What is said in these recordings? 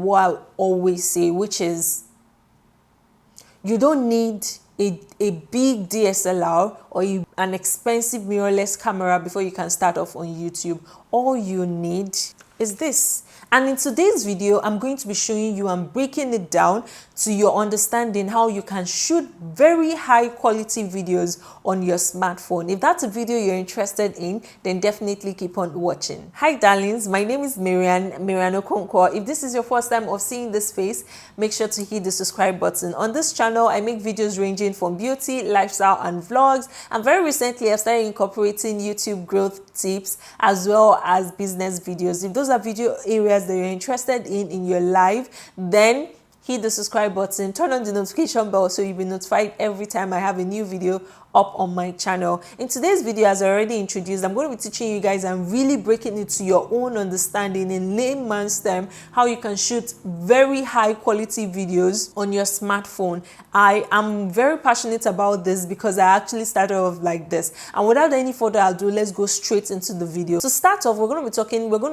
what I always say, which is you don't need a big DSLR or an expensive mirrorless camera before you can start off on YouTube. All you need is this. And in today's video, I'm going to be showing you and breaking it down to your understanding how you can shoot very high quality videos on your smartphone. If that's a video you're interested in, then definitely keep on watching. Hi darlings, my name is Miriam Okonkwo. If this is your first time of seeing this face, make sure to hit the subscribe button. On this channel, I make videos ranging from beauty, lifestyle, and vlogs. And very recently, I've started incorporating YouTube growth tips as well as business videos. If those are video areas that you're interested in your life, then hit the subscribe button, turn on the notification bell so you'll be notified every time I have a new video up on my channel. In today's video, as I already introduced, I'm going to be teaching you guys and really breaking it to your own understanding in layman's term how you can shoot very high quality videos on your smartphone. I am very passionate about this because I actually started off like this. And without any further ado, let's go straight into the video. To start off, we're going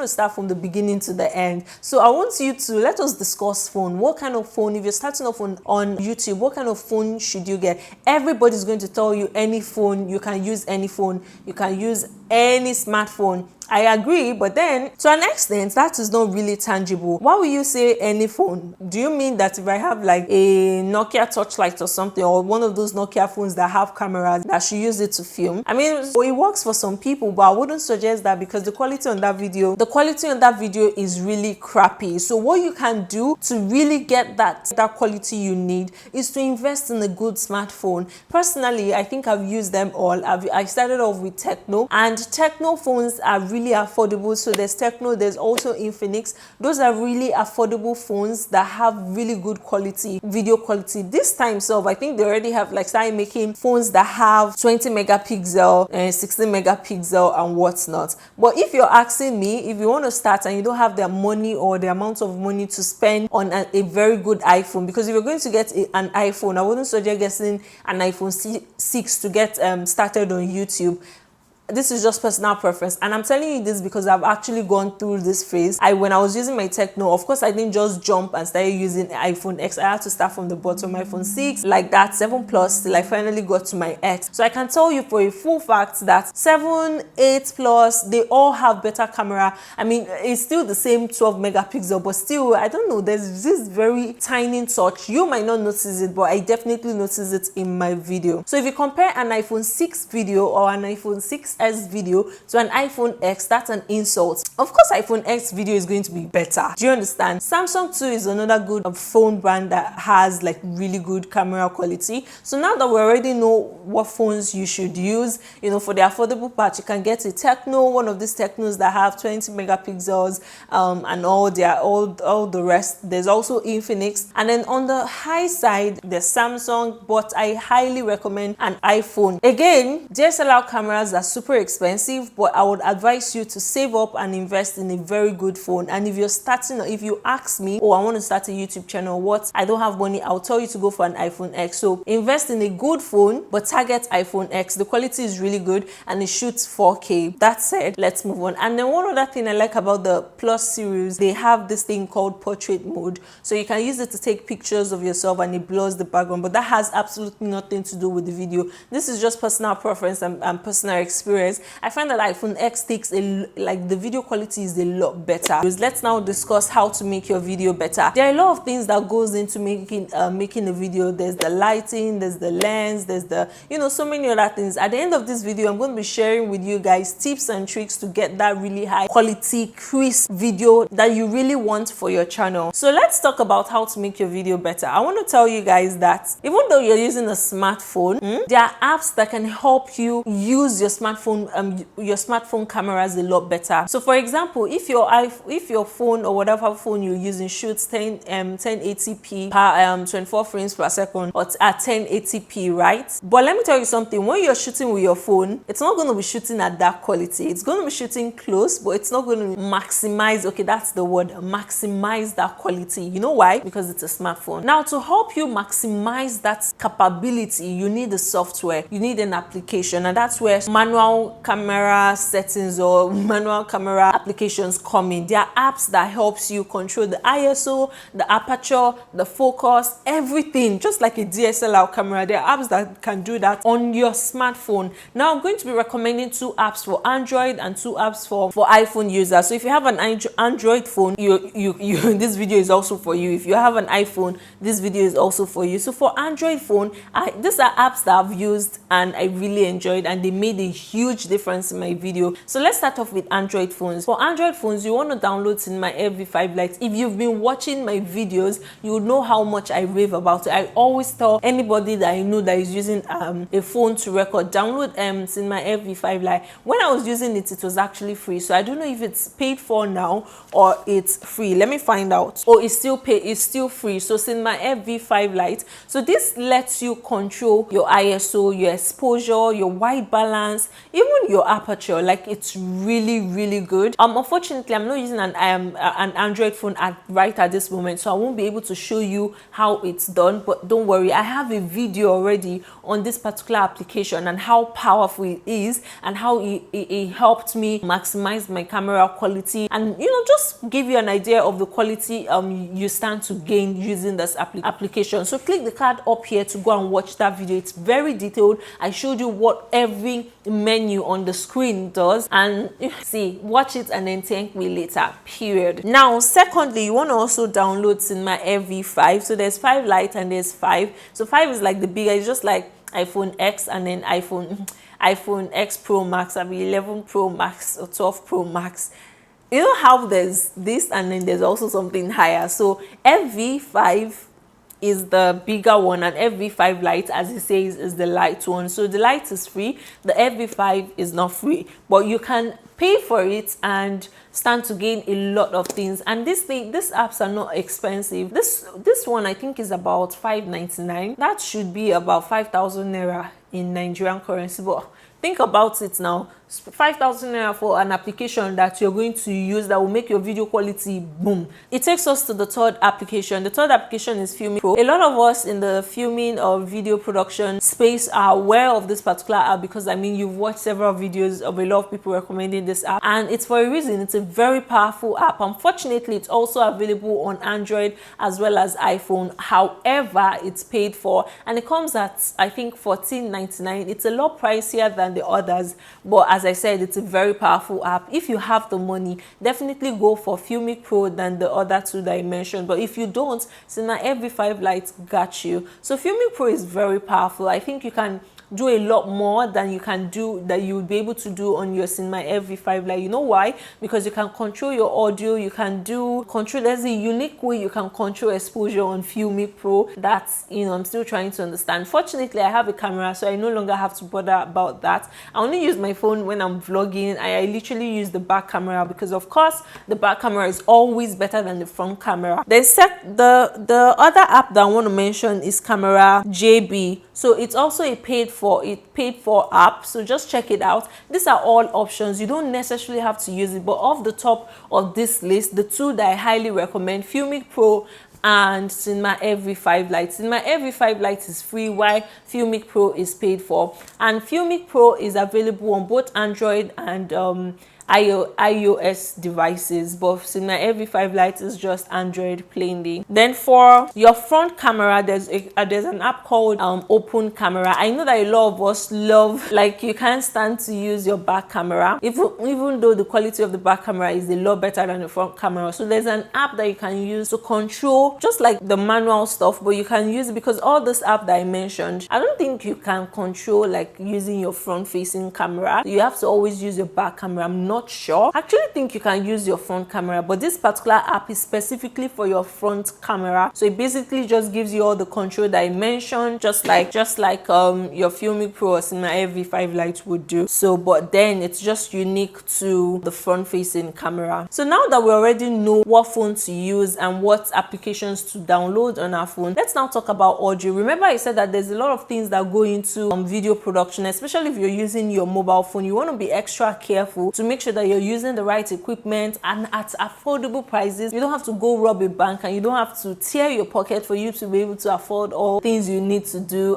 to start from the beginning to the end. So I want you to let us discuss phone. What kind of phone, if you're starting off on YouTube, what kind of phone should you get? Everybody's going to tell you any phone, you can use any phone, you can use any smartphone. I agree, but then to an extent that is not really tangible. Why will you say any phone? Do you mean that if I have like a Nokia Touchlight or something, or one of those Nokia phones that have cameras, that I should use it to film? I mean, it works for some people, but I wouldn't suggest that because the quality on that video is really crappy. So what you can do to really get that quality you need is to invest in a good smartphone. Personally, I think I've used them all. I started off with Techno, and Techno phones are really affordable. So there's Techno, there's also Infinix. Those are really affordable phones that have really good quality, video quality. This time, so I think they already have like started making phones that have 20 megapixel and 16 megapixel and whatnot. But if you're asking me, if you want to start and you don't have the money or the amount of money to spend on a very good iPhone, because if you're going to get an iPhone, I wouldn't suggest getting an iPhone 6 to get started on YouTube. This is just personal preference, and I'm telling you this because I've actually gone through this phase. When I was using my Techno, of course I didn't just jump and started using iPhone X. I had to start from the bottom, iPhone 6, like that, 7 Plus, till I finally got to my X. So I can tell you for a full fact that 7, 8 Plus, they all have better camera. I mean, it's still the same 12 megapixel, but still, I don't know, there's this very tiny touch. You might not notice it, but I definitely notice it in my video. So if you compare an iPhone 6 video or an iPhone 6S video to an iPhone X, that's an insult. Of course, iPhone X video is going to be better. Do you understand? Samsung too is another good phone brand that has like really good camera quality. So now that we already know what phones you should use, you know, for the affordable part, you can get a Techno, one of these Technos that have 20 megapixels and all the rest. There's also Infinix, and then on the high side there's Samsung, but I highly recommend an iPhone. Again, DSLR cameras are super expensive, but I would advise you to save up and invest in a very good phone. And if you're starting, if you ask me, oh, I want to start a YouTube channel, what, I don't have money, I'll tell you to go for an iPhone X. So invest in a good phone, but target iPhone X. The quality is really good and it shoots 4K. That said, let's move on. And then one other thing I like about the Plus series, they have this thing called portrait mode. So you can use it to take pictures of yourself and it blurs the background, but that has absolutely nothing to do with the video. This is just personal preference and personal experience. I find that iPhone X takes the video quality is a lot better. Let's now discuss how to make your video better. There are a lot of things that goes into making a video. There's the lighting, there's the lens, there's the, you know, so many other things. At the end of this video, I'm going to be sharing with you guys tips and tricks to get that really high quality, crisp video that you really want for your channel. So let's talk about how to make your video better. I want to tell you guys that even though you're using a smartphone, there are apps that can help you use your smartphone cameras a lot better. So for example, if your phone or whatever phone you're using shoots 1080p per 24 frames per second or at 1080p, right? But let me tell you something, when you're shooting with your phone, it's not going to be shooting at that quality. It's going to be shooting close, but it's not going to maximize, okay, that's the word, maximize that quality. You know why? Because it's a smartphone. Now, to help you maximize that capability, you need the software, you need an application, and that's where manual manual camera settings or manual camera applications coming. There are apps that helps you control the ISO, the aperture, the focus, everything, just like a DSLR camera. There are apps that can do that on your smartphone. Now I'm going to be recommending 2 apps for Android and 2 apps for iPhone users. So if you have an Android phone, this video is also for you. If you have an iPhone, this video is also for you. So for Android phone, these are apps that I've used and I really enjoyed, and they made a huge difference in my video. So let's start off with Android phones. For Android phones, you want to download Cinema FV5 Lite. If you've been watching my videos, you will know how much I rave about it. I always tell anybody that I know that is using a phone to record, download Cinema FV5 Lite. When I was using it, it was actually free. So I don't know if it's paid for now or it's free. Let me find out. Oh, it's still paid. It's still free. So Cinema FV5 Lite. So this lets you control your ISO, your exposure, your white balance, even your aperture. Like, it's really good. Unfortunately, I'm not using an Android phone right at this moment, so I won't be able to show you how it's done. But don't worry, I have a video already on this particular application and how powerful it is, and how it helped me maximize my camera quality, and just give you an idea of the quality you stand to gain using this application. So click the card up here to go and watch that video. It's very detailed. I showed you what every menu on the screen does, and see, watch it and then thank me later, period. Now secondly, you want to also download Cinema FV5. So there's 5 Lite and there's 5. So 5 is like the bigger, it's just like iPhone X, and then iPhone X Pro Max, 11 Pro Max or 12 Pro Max. You know how there's this and then there's also something higher. So FV5 is the bigger one, and FV5 Lite, as it says, is the light one. So the Lite is free, the FV5 is not free, but you can pay for it and stand to gain a lot of things. And these apps are not expensive. This one I think is about $5.99. That should be about 5,000 naira in Nigerian currency. But think about it now, 5,000 naira for an application that you're going to use that will make your video quality boom. It takes us to the third application. The third application is Filming Pro. A lot of us in the filming or video production space are aware of this particular app, because you've watched several videos of a lot of people recommending this app, and it's for a reason. It's a very powerful app. Unfortunately, it's also available on Android as well as iPhone. However, it's paid for, and it comes at, I think, $14.99. It's a lot pricier than the others, but as I said, it's a very powerful app. If you have the money, definitely go for Filming Pro than the other 2 that I mentioned. But if you don't, Cinema FV5 Lite got you. So Filming Pro is very powerful. I think you can do a lot more than you would be able to do on your Cinema FV5 Lite. You know why? Because you can control your audio, you can there's a unique way you can control exposure on Filming Pro. That's, I'm still trying to understand. Fortunately, I have a camera, so I no longer have to bother about that. I only use my phone when I'm vlogging. I literally use the back camera, because of course the back camera is always better than the front camera. Then the other app that I want to mention is Camera JB. So it's also a paid for app, so just check it out. These are all options. You don't necessarily have to use it, but off the top of this list, the 2 that I highly recommend, Filming Pro and Cinema FV5 Lite. Cinema FV5 Lite is free, while Filming Pro is paid for, and Filming Pro is available on both Android and iOS devices, but Cinema FV5 Lite is just Android plainly. Then for your front camera, there's an app called Open Camera. I know that a lot of us love, like, you can't stand to use your back camera, even though the quality of the back camera is a lot better than the front camera. So there's an app that you can use to control, just like the manual stuff, but you can use it, because all this app that I mentioned, I don't think you can control like using your front facing camera. You have to always use your back camera. I'm not sure. I actually think you can use your front camera, but this particular app is specifically for your front camera. So it basically just gives you all the control that I mentioned, just like your Filming Pro or Cinema FV5 Lite would do. So, but then it's just unique to the front facing camera. So now that we already know what phone to use and what applications to download on our phone, let's now talk about audio. Remember, I said that there's a lot of things that go into video production, especially if you're using your mobile phone. You want to be extra careful to make sure sure that you're using the right equipment and at affordable prices. You don't have to go rob a bank, and you don't have to tear your pocket for you to be able to afford all things you need to do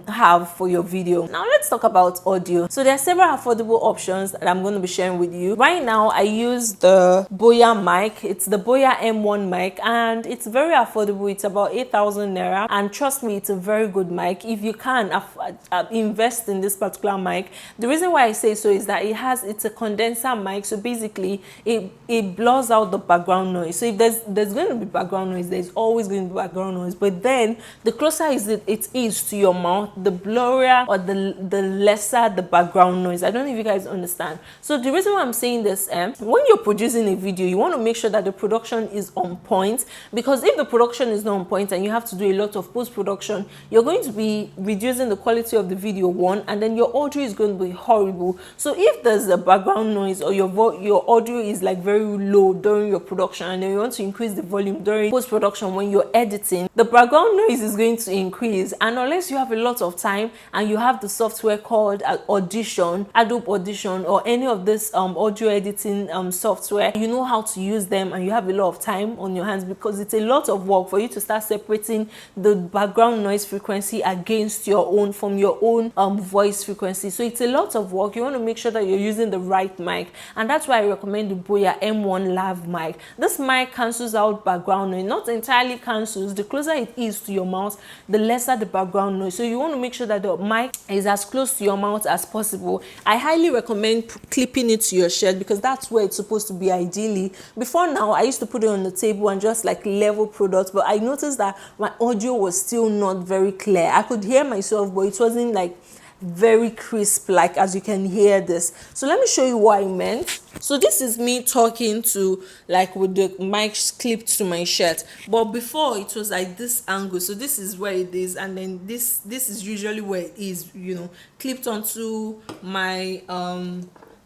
have for your video. Now let's talk about audio. So there are several affordable options that I'm going to be sharing with you. Right now I use the Boya mic. It's the Boya M1 mic, and it's very affordable. It's about 8,000 naira, and trust me, it's a very good mic. If you can invest in this particular mic, the reason why I say so is that it's a condenser mic, so basically it blurs out the background noise. So if there's going to be background noise, there's always going to be background noise, but then the closer it is to your mouth, the blurrier or the lesser the background noise. I don't know if you guys understand. So the reason why I'm saying this, when you're producing a video, you want to make sure that the production is on point, because if the production is not on point and you have to do a lot of post-production, you're going to be reducing the quality of the video, one, and then your audio is going to be horrible. So if there's a background noise or your audio is like very low during your production, and then you want to increase the volume during post-production when you're editing, the background noise is going to increase. And unless you have a lot of time and you have the software called Audition, Adobe Audition, or any of this audio editing software, you know how to use them, and you have a lot of time on your hands, because it's a lot of work for you to start separating the background noise frequency against your own, from your own voice frequency. So it's a lot of work. You want to make sure that you're using the right mic, and that's why I recommend the Boya M1 Lav mic. This mic cancels out background noise. Not entirely cancels. The closer it is to your mouth, the lesser the background noise. So you want to make sure that the mic is as close to your mouth as possible. I highly recommend clipping it to your shirt, because that's where it's supposed to be ideally. Before now, I used to put it on the table and just like level products, but I noticed that my audio was still not very clear. I could hear myself, but it wasn't like very crisp, like as you can hear this. So let me show you what I meant. So this is me talking to, like, with the mic clipped to my shirt, but before it was like this angle. So this is where it is, and then this is usually where it is, you know, clipped onto my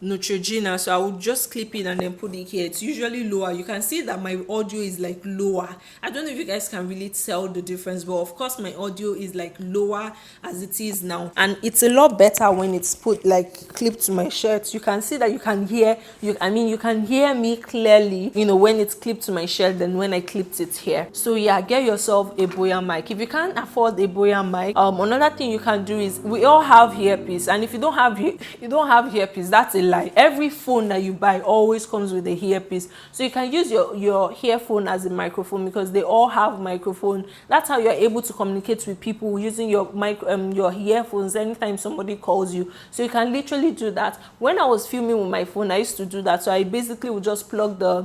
Neutrogena. So I would just clip it and then put it here. It's usually lower. You can see that my audio is like lower. I don't know if you guys can really tell the difference, but of course my audio is like lower as it is now, and it's a lot better when it's put like clipped to my shirt. You can see that you can hear you can hear me clearly, you know, when it's clipped to my shirt than when I clipped it here. So yeah, get yourself a Boya mic. If you can't afford a Boya mic, another thing you can do is, we all have earpiece, and if you don't have earpiece, that's a lie. Every phone that you buy always comes with a earpiece, so you can use your earphone as a microphone, because they all have microphone. That's how you're able to communicate with people, using your earphones anytime somebody calls you. So you can literally do that. When I was filming with my phone, I used to do that. So I basically would just plug the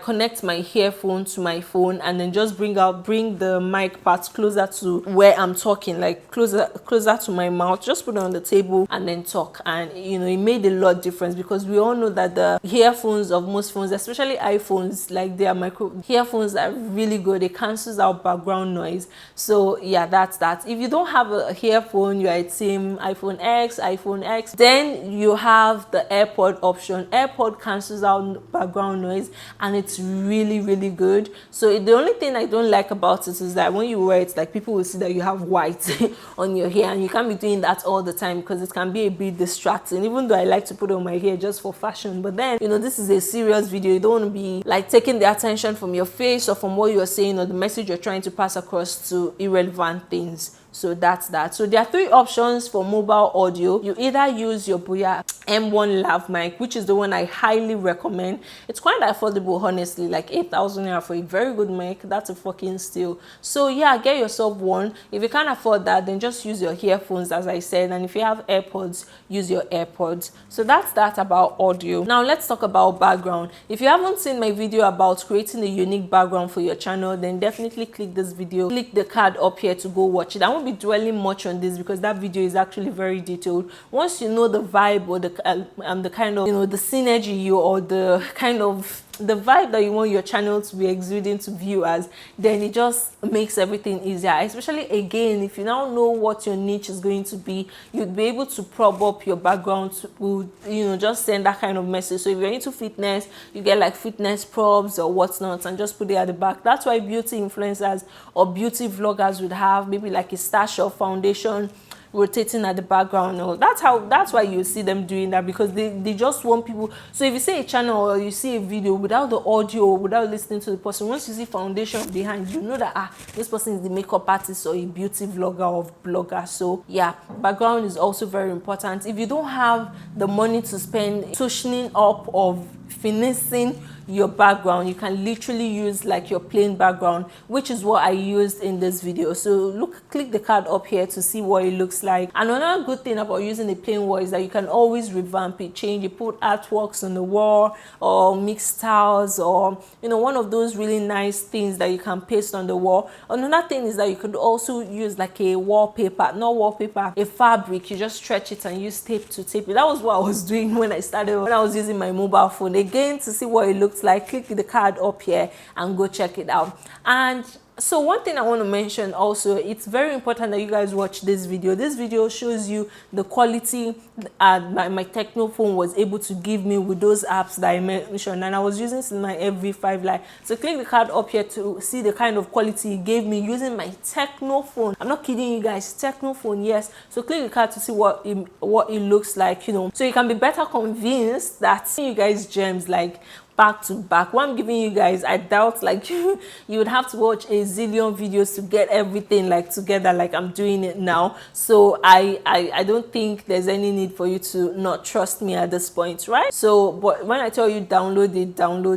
connect my earphone to my phone, and then just bring the mic part closer to where I'm talking, like closer to my mouth. Just put it on the table and then talk, and you know, it made a lot of difference, because we all know that the earphones of most phones, especially iPhones, like their earphones are really good. It cancels out background noise. So yeah, that's that. If you don't have a earphone, you're a team iPhone X, then you have the AirPod option. AirPod cancels out background noise, and it's really, really good. So the only thing I don't like about it is that when you wear it, like, people will see that you have white on your hair, and you can't be doing that all the time, because it can be a bit distracting. Even though I like to put on my hair just for fashion, but then, you know, this is a serious video. You don't want to be like taking the attention from your face or from what you're saying or the message you're trying to pass across to irrelevant things. So that's that. So there are three options for mobile audio. You either use your Boya M1 Lav mic, which is the one I highly recommend. It's quite affordable, honestly, like 8,000 naira for a very good mic. That's a fucking steal. So yeah, get yourself one. If you can't afford that, then just use your earphones, as I said, and if you have AirPods, use your AirPods. So that's that about audio. Now let's talk about background. If you haven't seen my video about creating a unique background for your channel, then definitely click this video, click the card up here to go watch it. I won't be dwelling much on this, because that video is actually very detailed. Once you know the vibe, or the kind of, you know, the synergy or the kind of the vibe that you want your channel to be exuding to viewers, then it just makes everything easier. Especially, again, if you now know what your niche is going to be, you'd be able to prop up your background to, you know, just send that kind of message. So if you're into fitness, you get like fitness props or whatnot, and just put it at the back. That's why beauty influencers or beauty vloggers would have maybe like a stash of foundation, rotating at the background. No, that's why you see them doing that, because they just want people. So if you see a channel or you see a video without the audio, without listening to the person, once you see foundation behind, you know that this person is the makeup artist or a beauty vlogger or blogger. So yeah, background is also very important. If you don't have the money to spend touching up or finessing your background, you can literally use like your plain background, which is what I used in this video. So click the card up here to see what it looks like. And another good thing about using a plain wall is that you can always revamp it, change it, put artworks on the wall or mix styles, or one of those really nice things that you can paste on the wall. Another thing is that you could also use like a wallpaper, not wallpaper, a fabric. You just stretch it and use tape to tape it. That was what I was doing when I was using my mobile phone. Again, to see what it looks like, click the card up here and go check it out. And so one thing I want to mention also, it's very important that you guys watch this video. This video shows you the quality my Techno phone was able to give me with those apps that I mentioned, and I was using my FV5 Lite. So click the card up here to see the kind of quality it gave me using my Techno phone. I'm not kidding you guys, Techno phone, yes. So click the card to see what it looks like, so you can be better convinced that you guys gems like back to back. What I'm giving you guys, I doubt like you would have to watch a zillion videos to get everything like together like I'm doing it now. So I don't think there's any need for you to not trust me at this point, right? So but when I tell you download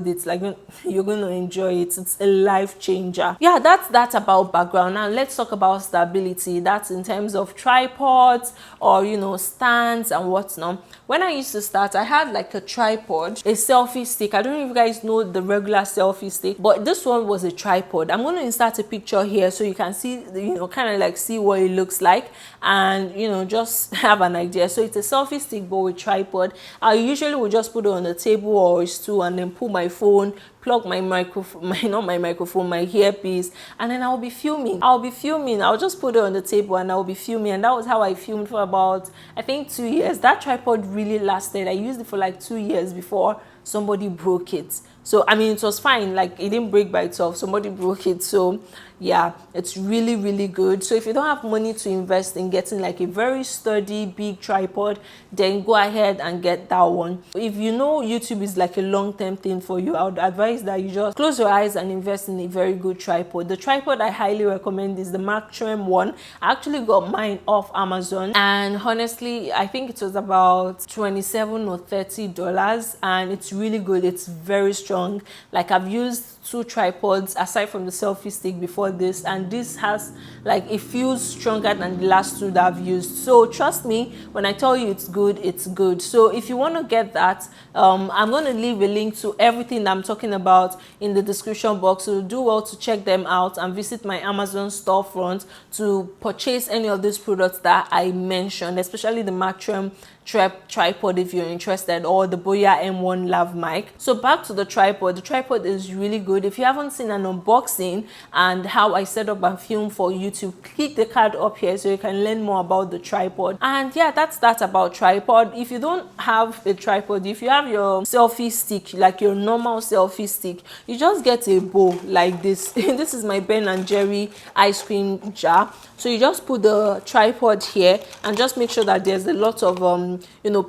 it, like you're going to enjoy it. It's a life changer. Yeah, that's about background. Now let's talk about stability. That's in terms of tripods or stands and whatnot. When I used to start, I had like a tripod, a selfie stick. I don't know if you guys know the regular selfie stick, but this one was a tripod. I'm going to insert a picture here so you can see, kind of like see what it looks like, and just have an idea. So it's a selfie stick but with tripod. I usually would just put it on the table or a stool and then pull my phone, plug my microphone, my earpiece, and then I'll be filming. I'll just put it on the table and I'll be filming. And that was how I filmed for about, I think, 2 years. That tripod really lasted. I used it for like 2 years before somebody broke it. So I mean, it was fine, like it didn't break by itself, somebody broke it. So yeah, it's really, really good. So if you don't have money to invest in getting like a very sturdy big tripod, then go ahead and get that one. If YouTube is like a long-term thing for you, I would advise that you just close your eyes and invest in a very good tripod. The tripod I highly recommend is the Marktrim one. I actually got mine off Amazon, and honestly I think it was about $27 or $30, and it's really good. It's very strong. Like I've used 2 tripods aside from the selfie stick before this, and this has like, it feels stronger than the last 2 that I've used. So trust me when I tell you it's good, it's good. So if you want to get that, I'm going to leave a link to everything that I'm talking about in the description box. So do well to check them out and visit my Amazon storefront to purchase any of these products that I mentioned, especially the Marktrim tripod if you're interested, or the Boya M1 lav mic. So back to the tripod. The tripod is really good. If you haven't seen an unboxing and how I set up and film for YouTube, click the card up here so you can learn more about the tripod. And yeah, that's about tripod. If you don't have a tripod, if you have your selfie stick, like your normal selfie stick, you just get a bowl like this. This is my Ben & Jerry ice cream jar. So you just put the tripod here and just make sure that there's a lot of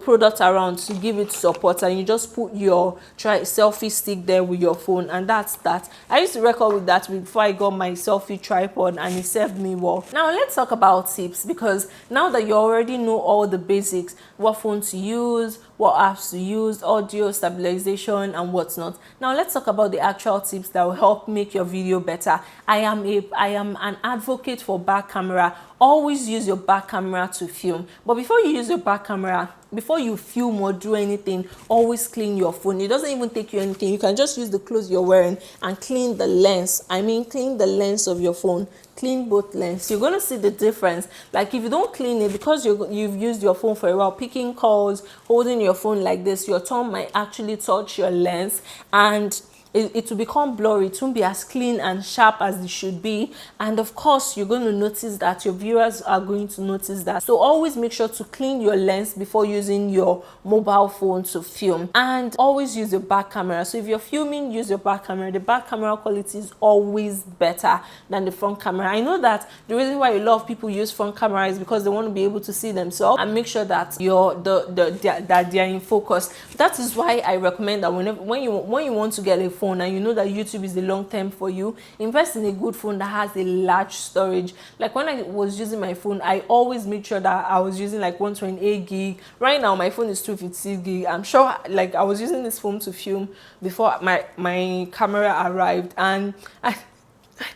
product around to give it support, and you just put your selfie stick there with your phone, and that's that. I used to record with that before I got my selfie tripod, and it served me well. Now let's talk about tips, because now that you already know all the basics, what phone to use, what apps to use, audio stabilization and whatnot, now let's talk about the actual tips that will help make your video better. I am an advocate for back camera. Always use your back camera to film, but before you use your back camera, before you film or do anything, always clean your phone. It doesn't even take you anything. You can just use the clothes you're wearing and clean the lens. Clean the lens of your phone. Clean both lenses. You're going to see the difference. Like if you don't clean it, because you've used your phone for a while, picking calls, holding your phone like this, your thumb might actually touch your lens, and it will become blurry. It won't be as clean and sharp as it should be. And of course, you're going to notice that. Your viewers are going to notice that. So always make sure to clean your lens before using your mobile phone to film. And always use your back camera. So if you're filming, use your back camera. The back camera quality is always better than the front camera. I know that the reason why a lot of people use front camera is because they want to be able to see themselves and make sure that that they are in focus. That is why I recommend that when you want to get a phone and you know that YouTube is the long term for you, invest in a good phone that has a large storage. Like when I was using my phone, I always made sure that I was using like 128 gig. Right now my phone is 256 gig. I'm sure like I was using this phone to film before my camera arrived, and I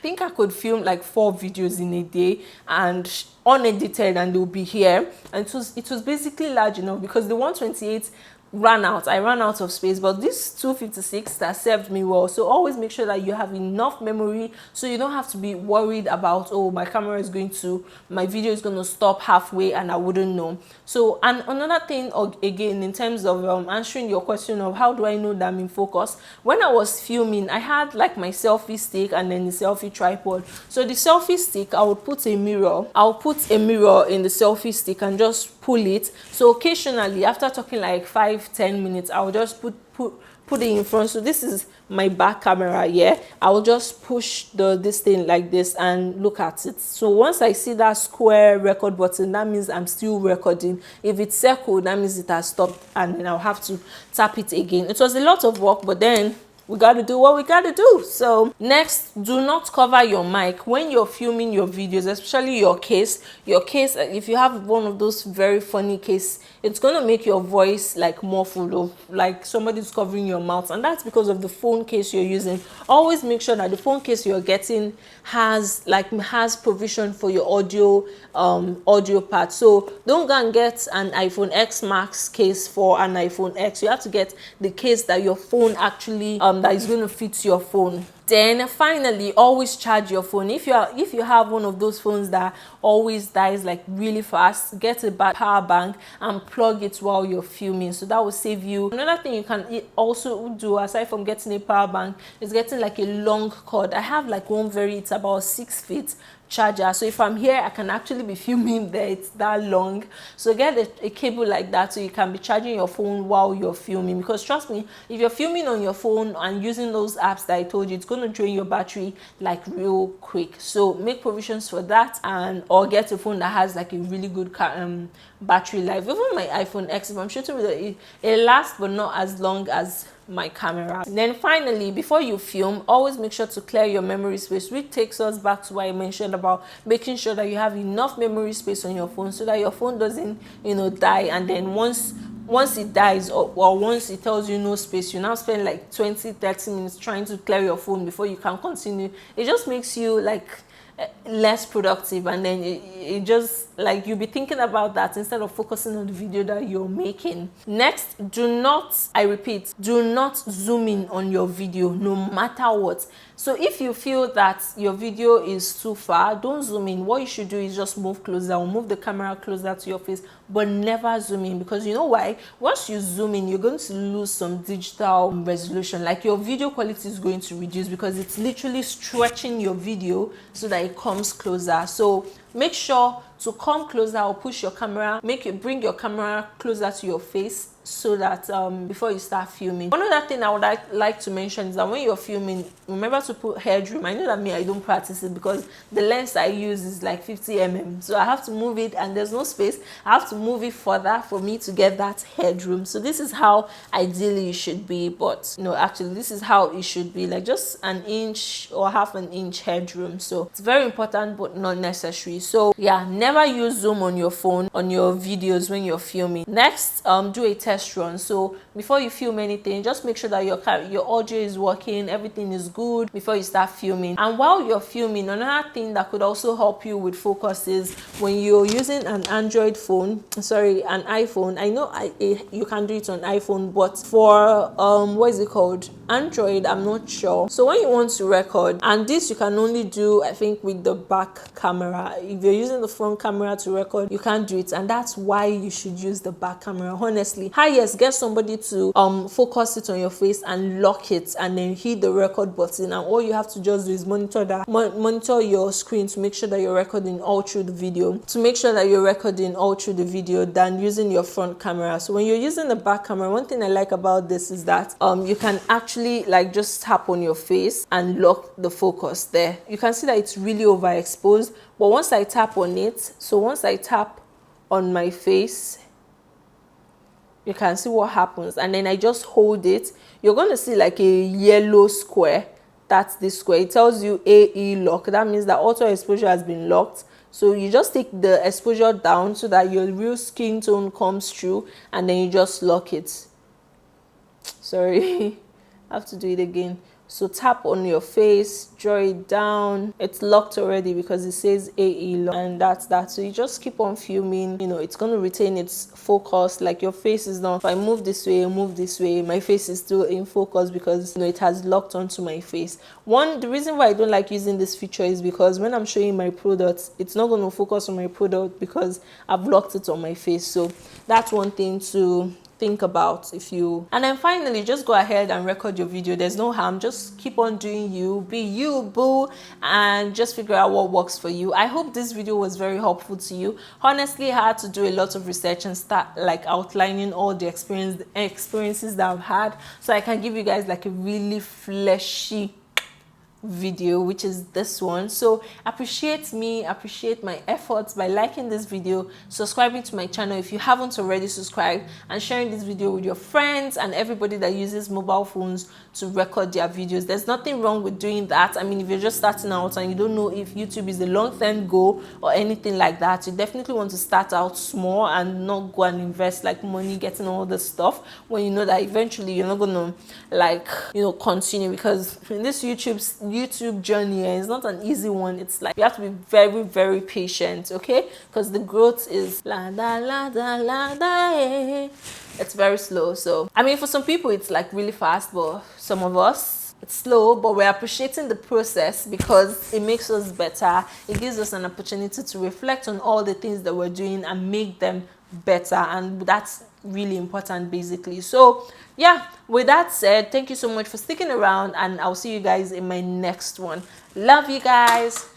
think I could film like 4 videos in a day and unedited, and they'll be here. And it was basically large enough because the 128 ran out. I ran out of space, but this 256 that served me well. So always make sure that you have enough memory so you don't have to be worried about, oh, my video is going to stop halfway and I wouldn't know. So, and another thing again in terms of answering your question of how do I know that I'm in focus, when I was filming, I had like my selfie stick and then the selfie tripod. So the selfie stick, I'll put a mirror in the selfie stick and just pull it. So occasionally after talking like 5-10 minutes, I'll just put it in front. So this is my back camera here. I'll just push this thing like this and look at it. So once I see that square record button, that means I'm still recording. If it's circled, that means it has stopped, and then I'll have to tap it again. It was a lot of work, but then we got to do what we got to do. So next, do not cover your mic when you're filming your videos, especially your case. If you have one of those very funny case, it's going to make your voice like muffled, or like somebody's covering your mouth, and that's because of the phone case you're using. Always make sure that the phone case you're getting has provision for your audio part. So don't go and get an iPhone X Max case for an iPhone X. You have to get the case that your phone actually that is going to fit your phone. Then finally, always charge your phone. If you have one of those phones that always dies like really fast, get a power bank and plug it while you're filming. So that will save you. Another thing you can also do aside from getting a power bank is getting like a long cord. I have like one it's about 6 feet charger, so if I'm here I can actually be filming there. It's that long. So get a cable like that so you can be charging your phone while you're filming, because trust me, if you're filming on your phone and using those apps that I told you, it's going to drain your battery like real quick. So make provisions for that, or get a phone that has like a really good battery life. Even my iPhone X, if I'm shooting with it lasts, but not as long as my camera. And then finally, before you film, always make sure to clear your memory space, which takes us back to what I mentioned about making sure that you have enough memory space on your phone so that your phone doesn't die, and then once it dies, or once it tells you no space, you now spend like 20-30 minutes trying to clear your phone before you can continue. It just makes you like less productive, and then it just like you'll be thinking about that instead of focusing on the video that you're making. Next, do not zoom in on your video no matter what. So if you feel that your video is too far, don't zoom in. What you should do is just move closer, or move the camera closer to your face, but never zoom in, because you know why? Once you zoom in, you're going to lose some digital resolution. Like your video quality is going to reduce because it's literally stretching your video so that it comes closer. So make sure to come closer, or push your camera, bring your camera closer to your face so that before you start filming. One other thing I would like to mention is that when you're filming, remember to put headroom. I know that I don't practice it because the lens I use is like 50 mm, so I have to move it and there's no space. I have to move it further for me to get that headroom. So this is how ideally it should be, but no, actually this is how it should be, like just an inch or half an inch headroom. So it's very important but not necessary. So yeah, never use zoom on your phone on your videos when you're filming. Next, do a test run. So before you film anything, just make sure that your audio is working, everything is good before you start filming. And while you're filming, another thing that could also help you with focus is when you're using an iPhone. I know you can do it on iPhone, but for what is it called, Android, I'm not sure. So when you want to record, and this you can only do I think with the back camera. If you're using the front camera to record, you can't do it, and that's why you should use the back camera. Honestly, how highest, get somebody to focus it on your face and lock it, and then hit the record button, and all you have to just do is monitor your screen to make sure that you're recording all through the video, than using your front camera. So when you're using the back camera, one thing I like about this is that you can actually like just tap on your face and lock the focus there. You can see that it's really overexposed, but once I tap on it, once I tap on my face, you can see what happens, and then I just hold it. You're going to see like a yellow square. That's this square. It tells you AE lock. That means that auto exposure has been locked. So you just take the exposure down so that your real skin tone comes through, and then you just lock it. Sorry, I have to do it again. So tap on your face, draw it down. It's locked already because it says AE lock, and that's that. So you just keep on filming. You know, it's going to retain its focus. Like your face is not, if I move this way, my face is still in focus because, you know, it has locked onto my face. The reason why I don't like using this feature is because when I'm showing my product, it's not going to focus on my product because I've locked it on my face. So that's one thing to think about. And then finally, just go ahead and record your video. There's no harm. Just keep on doing you, be you, boo, and just figure out what works for you. I hope this video was very helpful to you. Honestly, I had to do a lot of research and start like outlining all the experiences that I've had, so I can give you guys like a really fleshy video, which is this one. So appreciate my efforts by liking this video, subscribing to my channel if you haven't already subscribed, and sharing this video with your friends and everybody that uses mobile phones to record their videos. There's nothing wrong with doing that. I mean, if you're just starting out and you don't know if YouTube is a long-term goal or anything like that, you definitely want to start out small and not go and invest like money getting all this stuff when you know that eventually you're not gonna like, you know, continue, because in this YouTube journey is not an easy one. It's like you have to be very, very patient, okay? Because the growth is it's very slow. So I mean, for some people it's like really fast, but some of us it's slow, but we're appreciating the process because it makes us better. It gives us an opportunity to reflect on all the things that we're doing and make them better, and that's really important basically. So yeah, with that said, thank you so much for sticking around, and I'll see you guys in my next one. Love you guys.